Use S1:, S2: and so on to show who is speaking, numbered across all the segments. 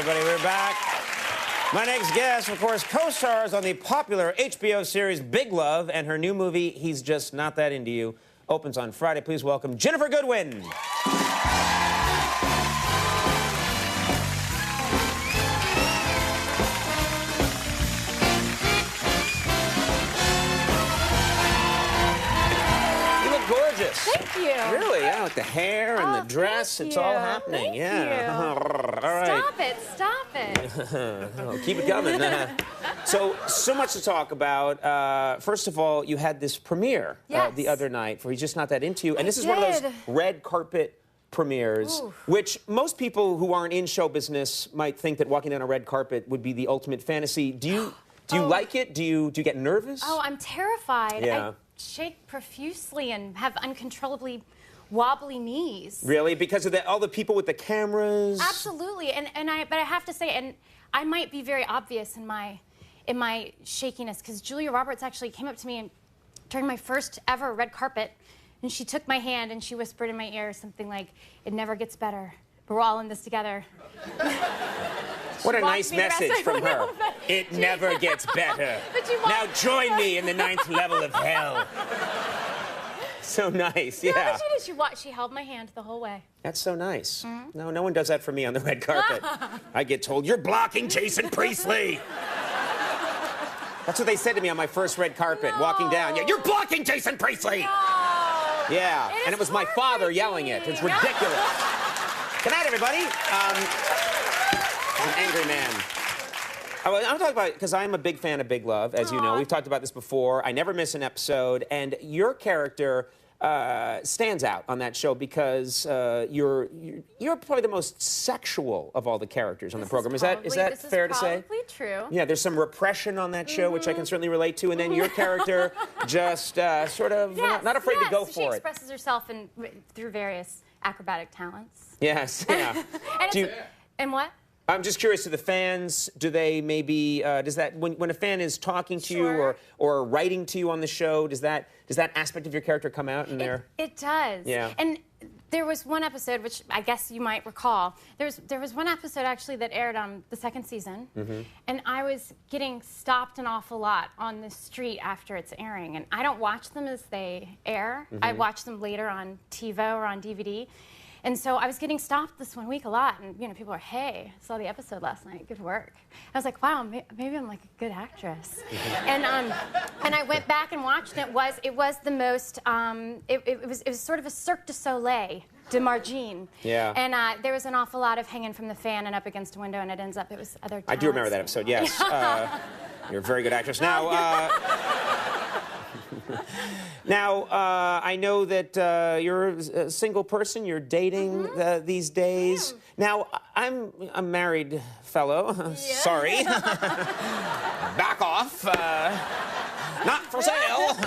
S1: everybody. We're back. My next guest, of course, co-stars on the popular HBO series Big Love, and her new movie, He's Just Not That Into You, opens on Friday. Please welcome Ginnifer Goodwin.
S2: Thank you.
S1: Really, yeah, like the hair and the dress, it's all happening.
S2: Thank
S1: yeah.
S2: you.
S1: All right.
S2: Stop it.
S1: Oh, keep it coming. So much to talk about. First of all, you had this premiere the other night for He's Just Not That Into You. And this is one of those red carpet premieres, which most people who aren't in show business might think that walking down a red carpet would be the ultimate fantasy. Do you like it? Do you get nervous?
S2: Oh, I'm terrified.
S1: Yeah.
S2: I shake profusely and have uncontrollably wobbly knees.
S1: Really? Because of all the people with the cameras?
S2: Absolutely. But I have to say, and I might be very obvious in my shakiness, because Julia Roberts actually came up to me during my first ever red carpet, and she took my hand and she whispered in my ear something like, "It never gets better, but we're all in this together."
S1: What a nice message from her. It never gets better. Now join me in the 9th level of hell. So nice, yeah.
S2: No, she did. She held my hand the whole way.
S1: That's so nice. No one does that for me on the red carpet. I get told, "You're blocking Jason Priestley." That's what they said to me on my first red carpet, walking down. Yeah, "You're blocking Jason Priestley."
S2: No.
S1: Yeah, and it was my father yelling it. It's ridiculous. Good night, everybody. An angry man. I'm talking about, because I'm a big fan of Big Love, as you know. We've talked about this before. I never miss an episode, and your character stands out on that show because you're probably the most sexual of all the characters on the program. Is that fair to say?
S2: This is probably true.
S1: Yeah, there's some repression on that show, which I can certainly relate to, and then your character just sort of not afraid to go for it.
S2: She expresses herself through various acrobatic talents.
S1: Yes, yeah.
S2: And what?
S1: I'm just curious, to the fans, do they maybe, does that, when a fan is talking to you or writing to you on the show, does that aspect of your character come out in there?
S2: It does.
S1: Yeah.
S2: And there was one episode, which I guess you might recall, there was one episode actually that aired on the 2nd season, and I was getting stopped an awful lot on the street after it's airing, and I don't watch them as they air. I watch them later on TiVo or on DVD. And so I was getting stopped this one week a lot, and people were, "Hey, I saw the episode last night. Good work." I was like, "Wow, maybe I'm like a good actress." And I went back and watched it. It was the most. It was sort of a Cirque du Soleil de Margine.
S1: Yeah.
S2: And there was an awful lot of hanging from the fan and up against a window, and it was other talents.
S1: I do remember that episode. Yes. You're a very good actress. Now. Now, I know that you're a single person. You're dating these days. Now, I'm a married fellow. Sorry. Back off. Not for sale.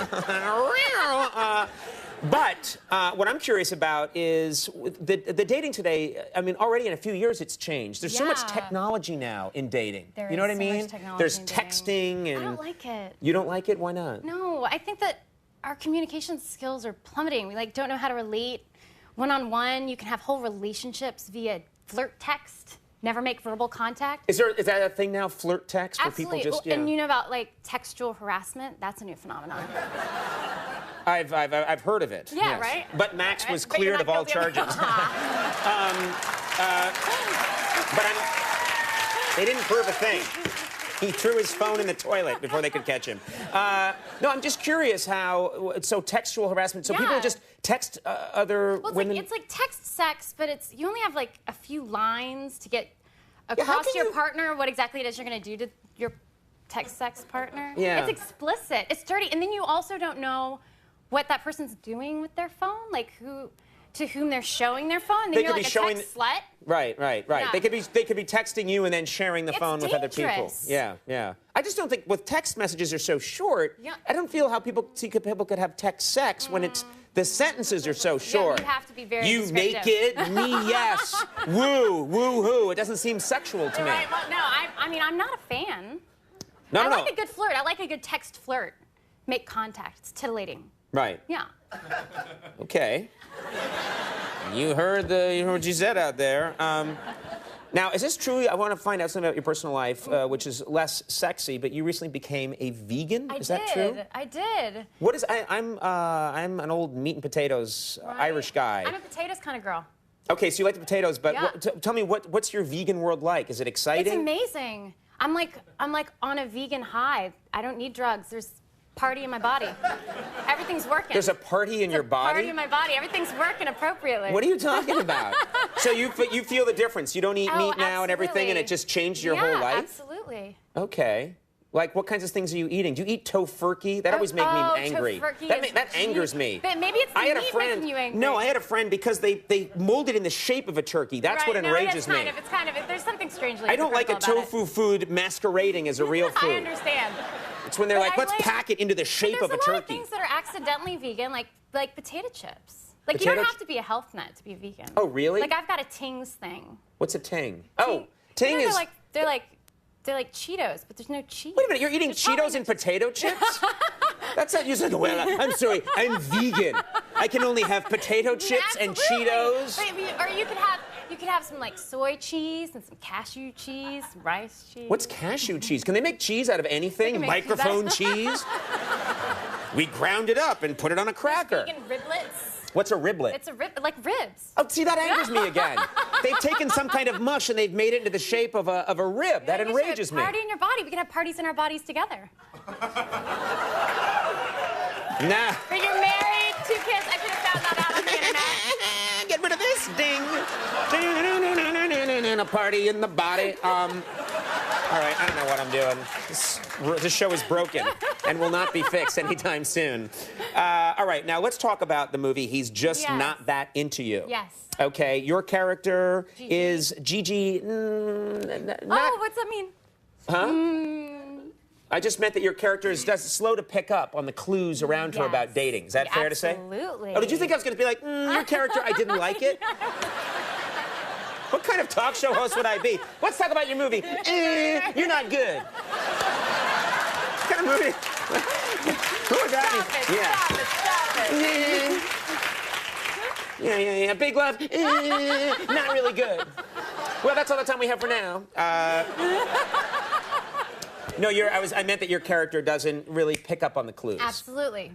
S1: But what I'm curious about is the dating today. I mean, already in a few years, it's changed. There's so much technology now in dating.
S2: You
S1: know what I
S2: so
S1: mean?
S2: Much technology
S1: There's
S2: in
S1: texting and.
S2: I don't like it.
S1: You don't like it? Why not?
S2: No, I think that our communication skills are plummeting. We don't know how to relate one-on-one. You can have whole relationships via flirt text. Never make verbal contact.
S1: Is that a thing now? Flirt text, where people just
S2: And you know about textual harassment? That's a new phenomenon.
S1: I've heard of it.
S2: Yeah,
S1: yes.
S2: right?
S1: But Max was cleared of all charges. They didn't prove a thing. He threw his phone in the toilet before they could catch him. No, I'm just curious how. So textual harassment. So people just text other women.
S2: It's like text sex, but you only have a few lines to get across to your partner what exactly it is you're going to do to your text sex partner.
S1: Yeah.
S2: It's explicit. It's dirty, and then you also don't know what that person's doing with their phone, to whom they're showing their phone. And then you're like a text slut.
S1: Right.
S2: Yeah.
S1: They could be texting you and then sharing the phone with other people.
S2: Dangerous.
S1: Yeah. I just don't think with text messages are so short.
S2: Yeah.
S1: I don't feel how people could have text sex when the sentences are so short.
S2: Yeah, you have to be very
S1: You
S2: descriptive.
S1: naked, me yes, woo hoo. It doesn't seem sexual to me.
S2: Right. Well, no, I'm not a fan.
S1: No.
S2: I like a good flirt. I like a good text flirt. Make contact. It's titillating.
S1: Right.
S2: Yeah.
S1: Okay. You heard what you said out there. Now, is this true? I want to find out something about your personal life, which is less sexy, but you recently became a vegan? Is that true?
S2: I did.
S1: What is... I'm an old meat and potatoes Irish guy.
S2: I'm a potatoes kind of girl.
S1: Okay, so you like the potatoes, but
S2: Yeah.
S1: tell me, what's your vegan world like? Is it exciting?
S2: It's amazing. I'm like on a vegan high. I don't need drugs. There's party in my body. Everything's working.
S1: There's a party in your body?
S2: Party in my body. Everything's working appropriately.
S1: What are you talking about? So you feel the difference. You don't eat meat now and everything, and it just changed your whole life?
S2: Absolutely.
S1: Okay. Like, what kinds of things are you eating? Do you eat tofurkey? That always made me angry. That angers me.
S2: But maybe it's the meat making you angry.
S1: No, I had a friend because they molded in the shape of a turkey. That's what enrages me.
S2: It's kind of, there's something strangely
S1: I don't like a tofu food masquerading as a real food.
S2: I understand.
S1: It's when they're like, let's pack it into the shape of a turkey.
S2: There's a lot of things that are accidentally vegan, like potato chips. Like, you don't have to be a health nut to be a vegan.
S1: Oh, really?
S2: Like, I've got a Tings thing.
S1: What's a ting? Oh, ting is...
S2: They're like Cheetos, but there's no cheese.
S1: Wait a minute, you're eating Cheetos and potato chips? That's not, you said, well, I'm sorry, I'm vegan. I can only have potato chips and Cheetos.
S2: Or you could have some like soy cheese and some cashew cheese, rice cheese.
S1: What's cashew cheese? Can they make cheese out of anything? Microphone cheese? We ground it up and put it on a cracker.
S2: Vegan riblets.
S1: What's a riblet?
S2: It's like ribs.
S1: Oh, see, that angers me again. They've taken some kind of mush and they've made it into the shape of a rib. That enrages me.
S2: Party in your body. We can have parties in our bodies together.
S1: Nah.
S2: But you're married, 2 kids. I should have found that out on the internet.
S1: Get rid of this ding. A party in the body. All right, I don't know what I'm doing. This show is broken and will not be fixed anytime soon. All right, now let's talk about the movie He's Just Not That Into You.
S2: Yes.
S1: Okay, your character is Gigi.
S2: Oh, what's that mean?
S1: Huh? I just meant that your character is slow to pick up on the clues around her about dating. Is that fair to say?
S2: Absolutely.
S1: Oh, did you think I was going to be like, your character, I didn't like it? What kind of talk show host would I be? Let's talk about your movie. You're not good. What kind of movie? Who was that?
S2: Stop it.
S1: Yeah. Big Love. Not really good. Well, that's all the time we have for now. No, I meant that your character doesn't really pick up on the clues.
S2: Absolutely.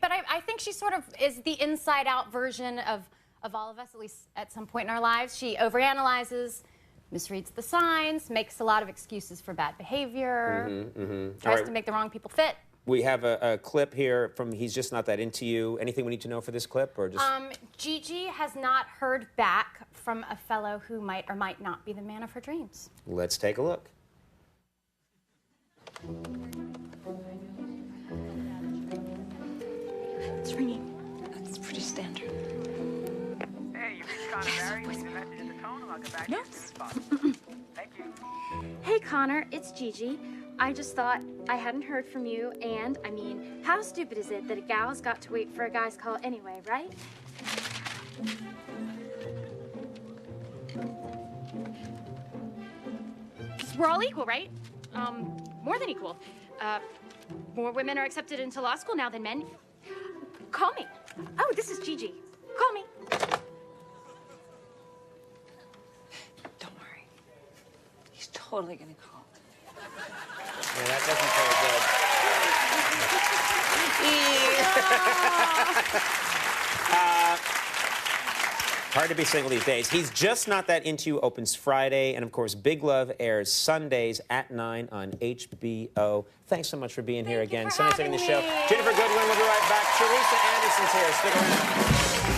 S2: But I think she sort of is the inside-out version of all of us, at least at some point in our lives. She overanalyzes, misreads the signs, makes a lot of excuses for bad behavior, tries to make the wrong people fit.
S1: We have a clip here from He's Just Not That Into You. Anything we need to know for this clip, or just?
S2: Gigi has not heard back from a fellow who might or might not be the man of her dreams.
S1: Let's take a look.
S3: It's ringing. That's pretty standard.
S4: Hey, you reached Connor Barry. Leave a message at the tone and I'll get back to you as soon as possible. Thank you.
S5: Hey Connor, it's Gigi. I just thought I hadn't heard from you, and I mean, how stupid is it that a gal's got to wait for a guy's call anyway, right? We're all equal, right? More than equal. More women are accepted into law school now than men. Call me. Oh, this is Gigi. Call me.
S3: Don't worry. He's totally gonna call.
S1: Yeah, that doesn't feel good. Hard to be single these days. He's Just Not That Into You opens Friday, and of course, Big Love airs Sundays at 9 on HBO. Thanks so much for being here again.
S2: Thank you for
S1: Sunday
S2: having
S1: the show.
S2: me.
S1: Ginnifer Goodwin will be right back. Teresa Anderson's here. Stick around.